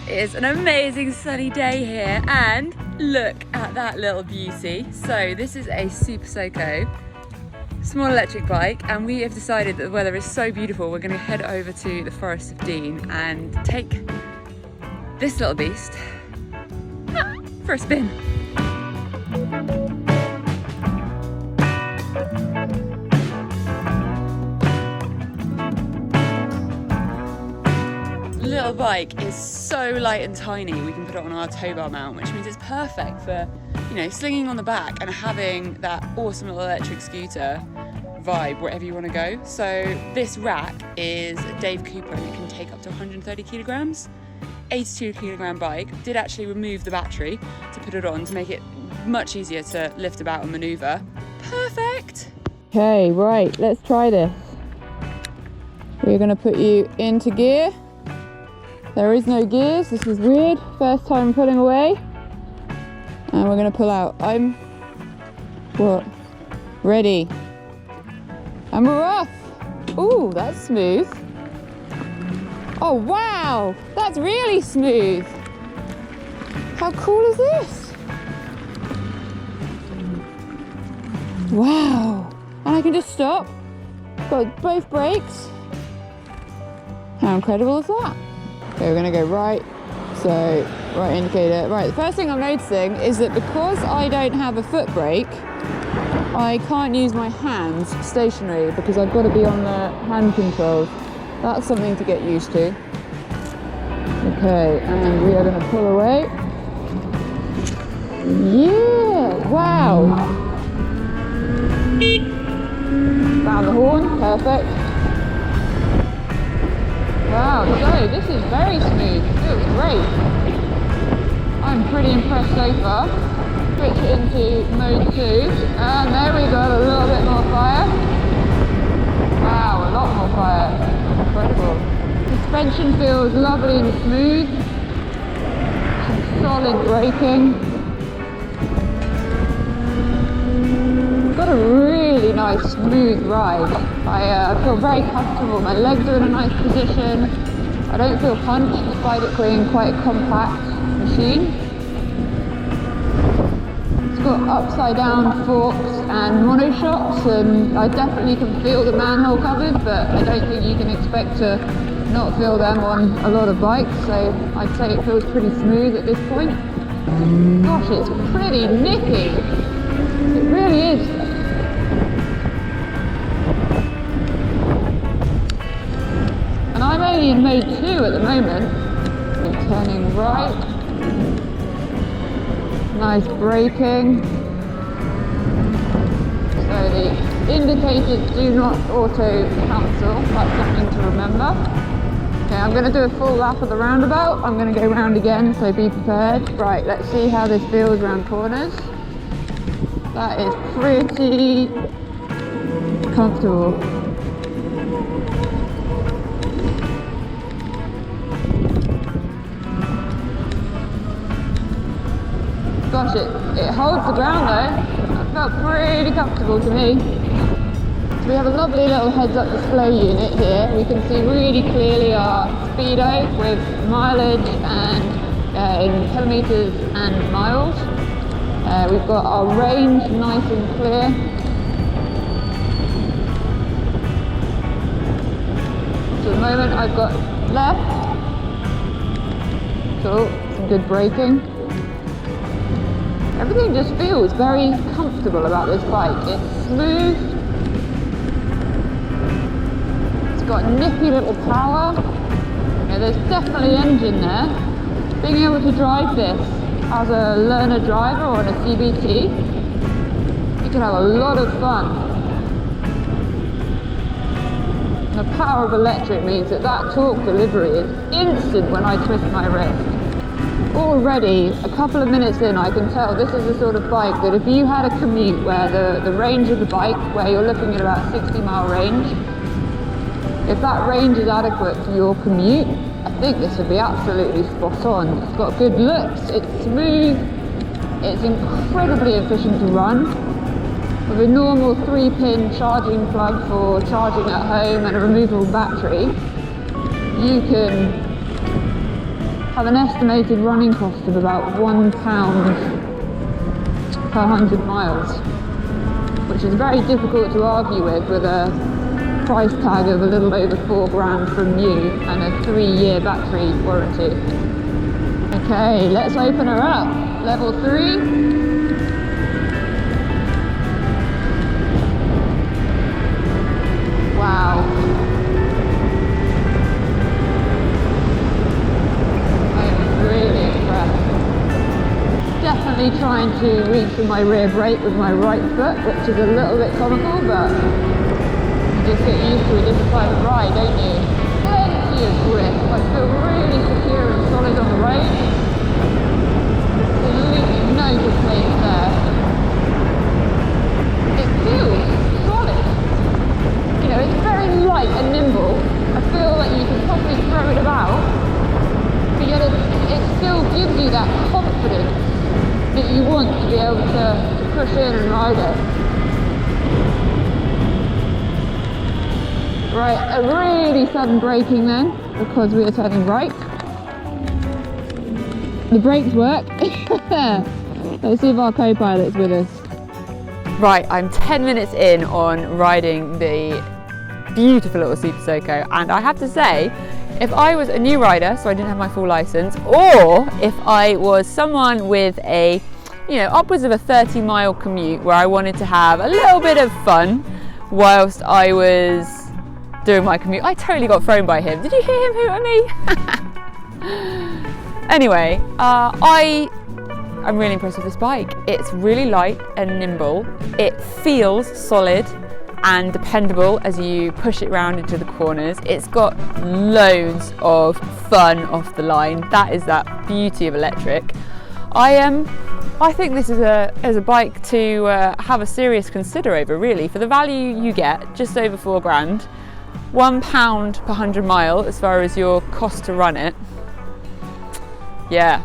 It is an amazing sunny day here, and look at that little beauty. So this is a Super Soco small electric bike, and we have decided that the weather is so beautiful we're going to head over to the Forest of Dean and take this little beast for a spin. Little bike is so light and tiny, we can put it on our tow bar mount, which means it's perfect for, you know, slinging on the back and having that awesome little electric scooter vibe wherever you want to go. So this rack is Dave Cooper and it can take up to 130 kilograms. 82 kilogram bike. Did actually remove the battery to put it on to make it much easier to lift about and maneuver. Perfect! Okay, right, let's try this. We're going to put you into gear. There is no gears, this is weird. First time pulling away. And we're going to pull out. Ready. And we're off. Ooh, that's smooth. Oh wow, that's really smooth. How cool is this? Wow, and I can just stop. Got both brakes. How incredible is that? Okay, we're gonna go right, so right indicator. Right, the first thing I'm noticing is that because I don't have a foot brake, I can't use my hands stationary because I've got to be on the hand controls. That's something to get used to. Okay, and we are going to pull away. Yeah, wow. Found the horn, perfect. Wow, so this is very smooth, feels great. I'm pretty impressed so far. Switch it into mode 2, and there we go, a little bit more fire. Wow, a lot more fire. Incredible. Suspension feels lovely and smooth. Some solid braking. Got a really nice smooth ride. I feel very comfortable. My legs are in a nice position. I don't feel hunched despite it being quite a compact machine. It's got upside down forks and monoshocks, and I definitely can feel the manhole covers, but I don't think you can expect to not feel them on a lot of bikes, so I'd say it feels pretty smooth at this point. Gosh, it's pretty nippy. It really is. And I'm only in mode 2 at the moment. I'm turning right. Nice braking. So the indicators do not auto cancel, that's something to remember. Okay, I'm going to do a full lap of the roundabout. I'm going to go round again, so be prepared. Right, let's see how this feels around corners. That is pretty comfortable. Gosh, it holds the ground though. That felt pretty comfortable to me. So we have a lovely little heads-up display unit here. We can see really clearly our speedo with mileage and in kilometres and miles. We've got our range nice and clear. So at the moment I've got left. Cool, some good braking. Everything just feels very comfortable about this bike. It's smooth. It's got nippy little power. You know, there's definitely engine there. Being able to drive this as a learner driver or on a CBT, you can have a lot of fun. The power of electric means that torque delivery is instant when I twist my wrist. Already, a couple of minutes in, I can tell this is the sort of bike that if you had a commute where the range of the bike, where you're looking at about 60-mile range, if that range is adequate for your commute, I think this would be absolutely spot on. It's got good looks, it's smooth, it's incredibly efficient to run. With a normal 3-pin charging plug for charging at home and a removable battery, you can have an estimated running cost of about £1 per 100 miles, which is very difficult to argue with a price tag of a little over £4 from new and a 3-year battery warranty. Okay, let's open her up. Level 3. Wow. I am really impressed. Definitely trying to reach for my rear brake with my right foot, which is a little bit comical, but you just get used to a different type of ride, don't you? Plenty of grip. I feel really secure and solid on the road. Absolutely no complaints there. It feels solid. You know, it's very light and nimble. I feel like you can probably throw it about, but yet it still gives you that confidence that you want to be able to push in and ride it. Right, a really sudden braking then, because we are turning right. The brakes work. Let's see if our co-pilot's with us. Right, I'm 10 minutes in on riding the beautiful little Super Soco, and I have to say, if I was a new rider, so I didn't have my full license, or if I was someone with a, you know, upwards of a 30-mile commute where I wanted to have a little bit of fun whilst I was doing my commute. I totally got thrown by him. Did you hear him hoot at me? Anyway, I'm really impressed with this bike. It's really light and nimble. It feels solid and dependable as you push it round into the corners. It's got loads of fun off the line. That is that beauty of electric. I think this is a bike to have a serious consider over, really. For the value you get, just over £4, £1 per 100 mile as far as your cost to run it. Yeah,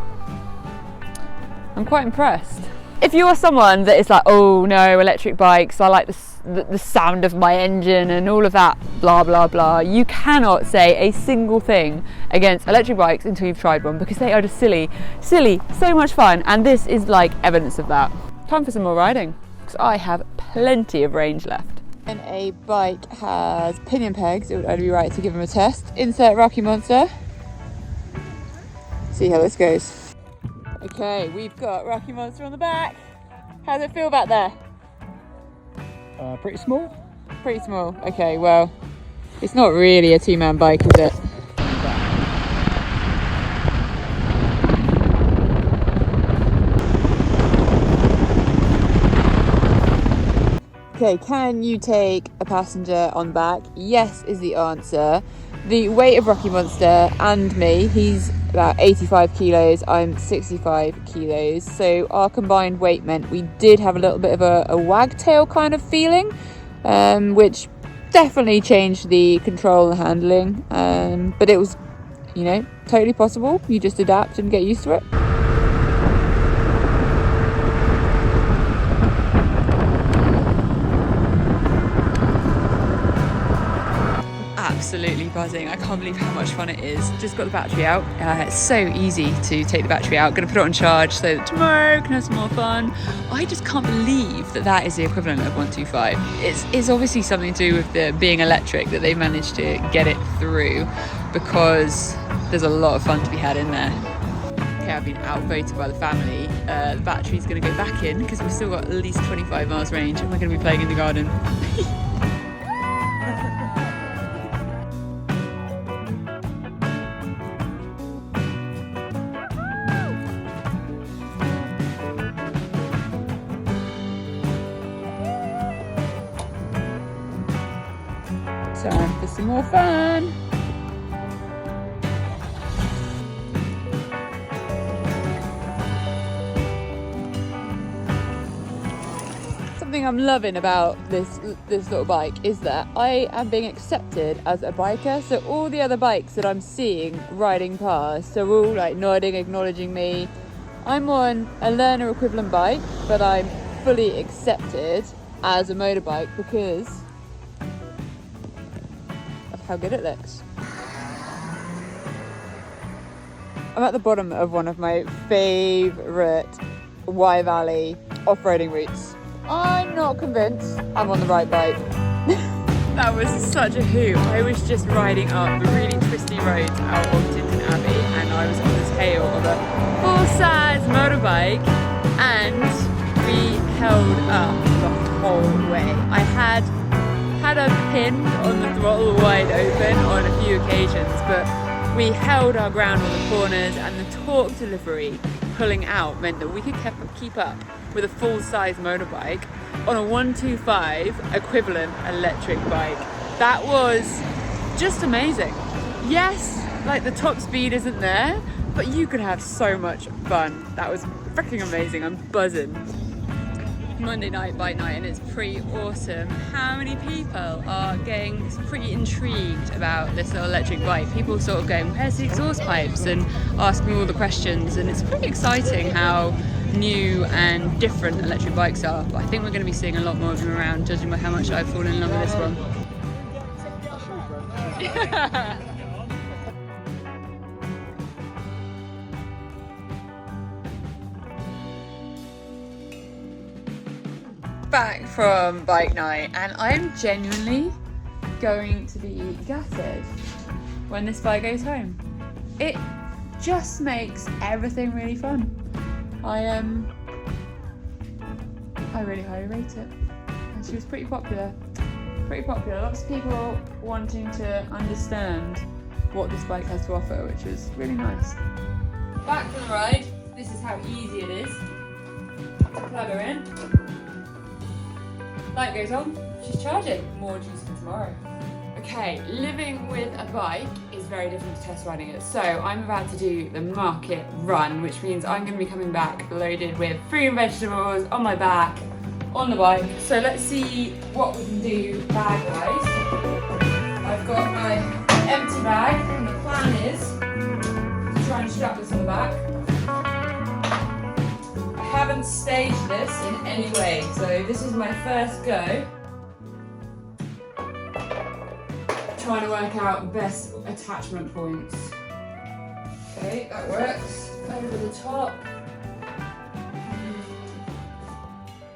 I'm quite impressed. If you are someone that is like, oh no, electric bikes, I like the sound of my engine and all of that, blah blah blah, you cannot say a single thing against electric bikes until you've tried one, because they are just silly, so much fun, and this is like evidence of that. Time for some more riding, because I have plenty of range left. When a bike has pinion pegs, it would only be right to give them a test. Insert Rocky Monster. See how this goes. Okay, we've got Rocky Monster on the back. How does it feel back there? Pretty small. Pretty small. Okay, well, it's not really a two-man bike, is it? Okay, can you take a passenger on the back? Yes is the answer. The weight of Rocky Monster and me, he's about 85 kilos, I'm 65 kilos. So our combined weight meant we did have a little bit of a wagtail kind of feeling, which definitely changed the control and handling. But it was, you know, totally possible. You just adapt and get used to it. Absolutely buzzing. I can't believe how much fun it is. Just got the battery out. It's so easy to take the battery out. Going to put it on charge so that tomorrow can have some more fun. I just can't believe that that is the equivalent of 125. It's obviously something to do with the being electric that they managed to get it through, because there's a lot of fun to be had in there. Okay, I've been outvoted by the family. The battery's going to go back in because we've still got at least 25 miles range and we're going to be playing in the garden. Time for some more fun. Something I'm loving about this little bike is that I am being accepted as a biker. So all the other bikes that I'm seeing riding past are all like nodding, acknowledging me. I'm on a learner equivalent bike, but I'm fully accepted as a motorbike because how good it looks. I'm at the bottom of one of my favourite Y Valley off-roading routes. I'm not convinced I'm on the right bike. That was such a hoot. I was just riding up the really twisty roads out of Tinton Abbey and I was on the tail of a full-size motorbike and we held up the whole way. I had a pin on the throttle wide open on a few occasions, but we held our ground on the corners and the torque delivery pulling out meant that we could keep up with a full-size motorbike on a 125 equivalent electric bike. That was just amazing. Yes, like the top speed isn't there, but you could have so much fun. That was freaking amazing. I'm buzzing. Monday night bike night and it's pretty awesome. How many people are getting pretty intrigued about this little electric bike? People sort of going, where's the exhaust pipes? And asking all the questions, and it's pretty exciting how new and different electric bikes are. But I think we're going to be seeing a lot more of them around, judging by how much I've fallen in love with this one. Back from bike night and I'm genuinely going to be gutted when this bike goes home. It just makes everything really fun. I really highly rate it. And she was pretty popular. Lots of people wanting to understand what this bike has to offer, which was really nice. Back from the ride, this is how easy it is. Plug her in. Light goes on, she's charging. More juice for tomorrow. Okay, living with a bike is very different to test riding it. So I'm about to do the market run, which means I'm going to be coming back loaded with fruit and vegetables on my back, on the bike. So let's see what we can do bag-wise. I've got my empty bag and the plan is to try and strap this on the back. I haven't staged this in any way, so this is my first go. Trying to work out best attachment points. Okay, that works. Over the top.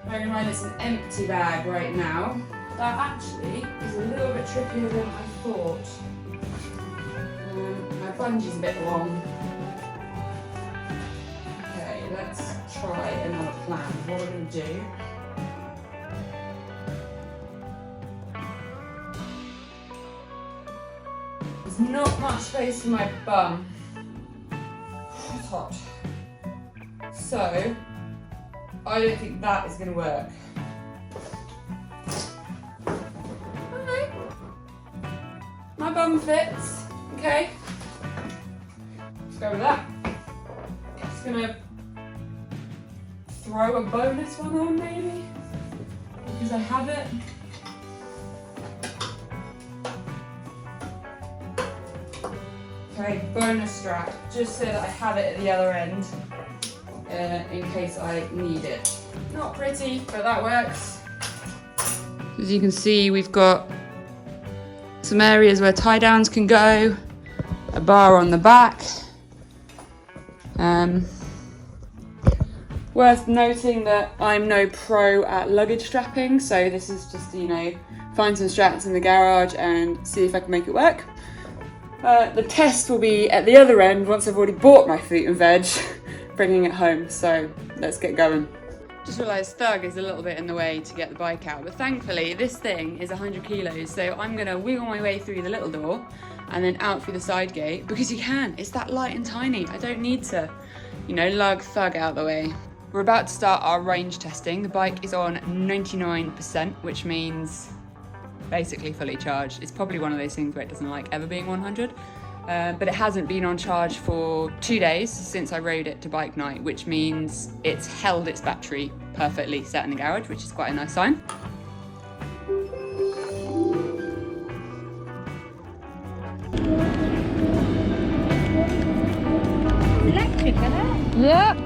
Bear in mind it's an empty bag right now. That actually is a little bit trickier than I thought. My bungee's a bit long. Okay, let's try another plan. What we're going to do. There's not much space for my bum. It's hot. So, I don't think that is going to work. Okay. My bum fits. Okay. Let's go with that. Just going to throw a bonus one on maybe, because I have it. Okay, bonus strap, just so that I have it at the other end in case I need it. Not pretty, but that works. As you can see, we've got some areas where tie downs can go, a bar on the back. Worth noting that I'm no pro at luggage strapping, so this is just, you know, find some straps in the garage and see if I can make it work. The test will be at the other end once I've already bought my fruit and veg, bringing it home, so let's get going. Just realised Thug is a little bit in the way to get the bike out, but thankfully this thing is 100 kilos, so I'm going to wiggle my way through the little door and then out through the side gate, because you can, it's that light and tiny. I don't need to, you know, lug Thug out the way. We're about to start our range testing. The bike is on 99%, which means basically fully charged. It's probably one of those things where it doesn't like ever being 100, but it hasn't been on charge for 2 days since I rode it to bike night, which means it's held its battery perfectly set in the garage, which is quite a nice sign. Electric, isn't it? Yep.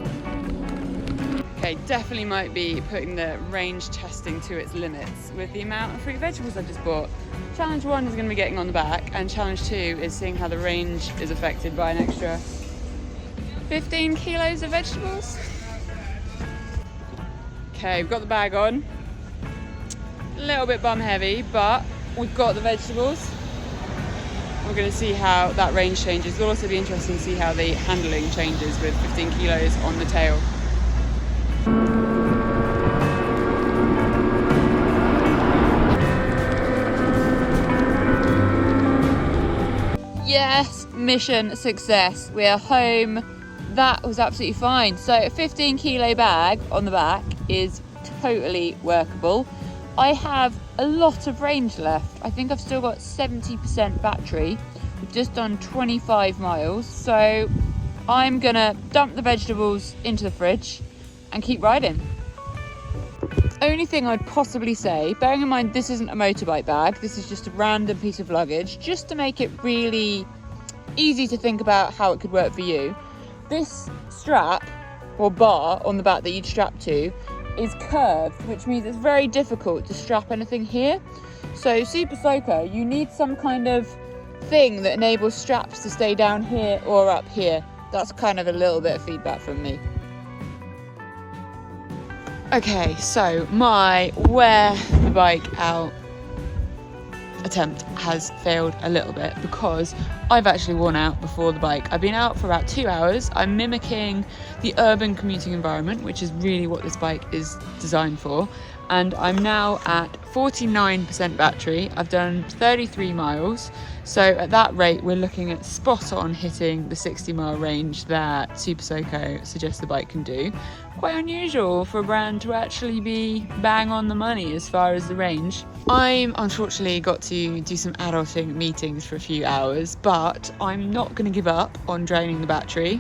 Okay, definitely might be putting the range testing to its limits with the amount of fruit and vegetables I've just bought. Challenge 1 is going to be getting on the back, and challenge 2 is seeing how the range is affected by an extra 15 kilos of vegetables. Okay, we've got the bag on. A little bit bum heavy, but we've got the vegetables. We're going to see how that range changes. It'll also be interesting to see how the handling changes with 15 kilos on the tail. Yes, mission success. We are home. That was absolutely fine. So a 15 kilo bag on the back is totally workable. I have a lot of range left. I think I've still got 70% battery. We've just done 25 miles. So I'm gonna dump the vegetables into the fridge and keep riding. Only thing I'd possibly say, bearing in mind this isn't a motorbike bag, this is just a random piece of luggage, just to make it really easy to think about how it could work for you. This strap or bar on the back that you'd strap to is curved, which means it's very difficult to strap anything here. So Super Soco, you need some kind of thing that enables straps to stay down here or up here. That's kind of a little bit of feedback from me. Okay, so my wear the bike out attempt has failed a little bit because I've actually worn out before the bike. I've been out for about 2 hours. I'm mimicking the urban commuting environment, which is really what this bike is designed for. And I'm now at 49% battery. I've done 33 miles. So at that rate, we're looking at spot on hitting the 60-mile range that Super Soco suggests the bike can do. Quite unusual for a brand to actually be bang on the money as far as the range. I'm unfortunately got to do some adulting meetings for a few hours, but I'm not going to give up on draining the battery.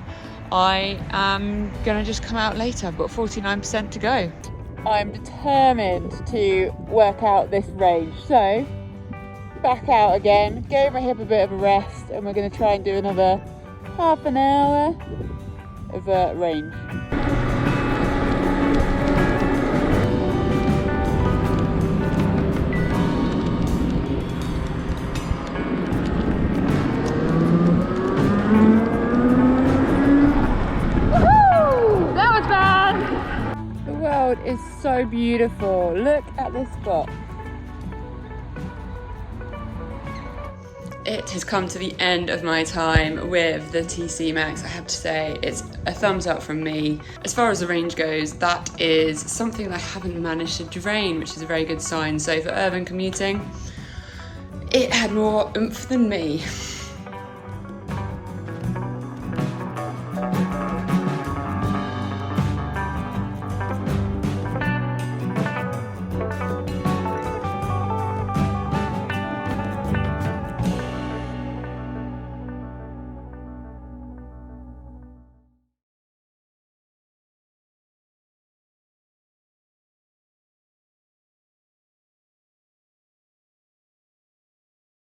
I am going to just come out later. I've got 49% to go. I'm determined to work out this range. So back out again, gave my hip a bit of a rest, and we're going to try and do another half an hour of range. Woohoo! That was fun! The world is so beautiful. Look at this spot. It has come to the end of my time with the TC Max. I have to say it's a thumbs up from me. As far as the range goes, that is something that I haven't managed to drain, which is a very good sign. So for urban commuting, it had more oomph than me.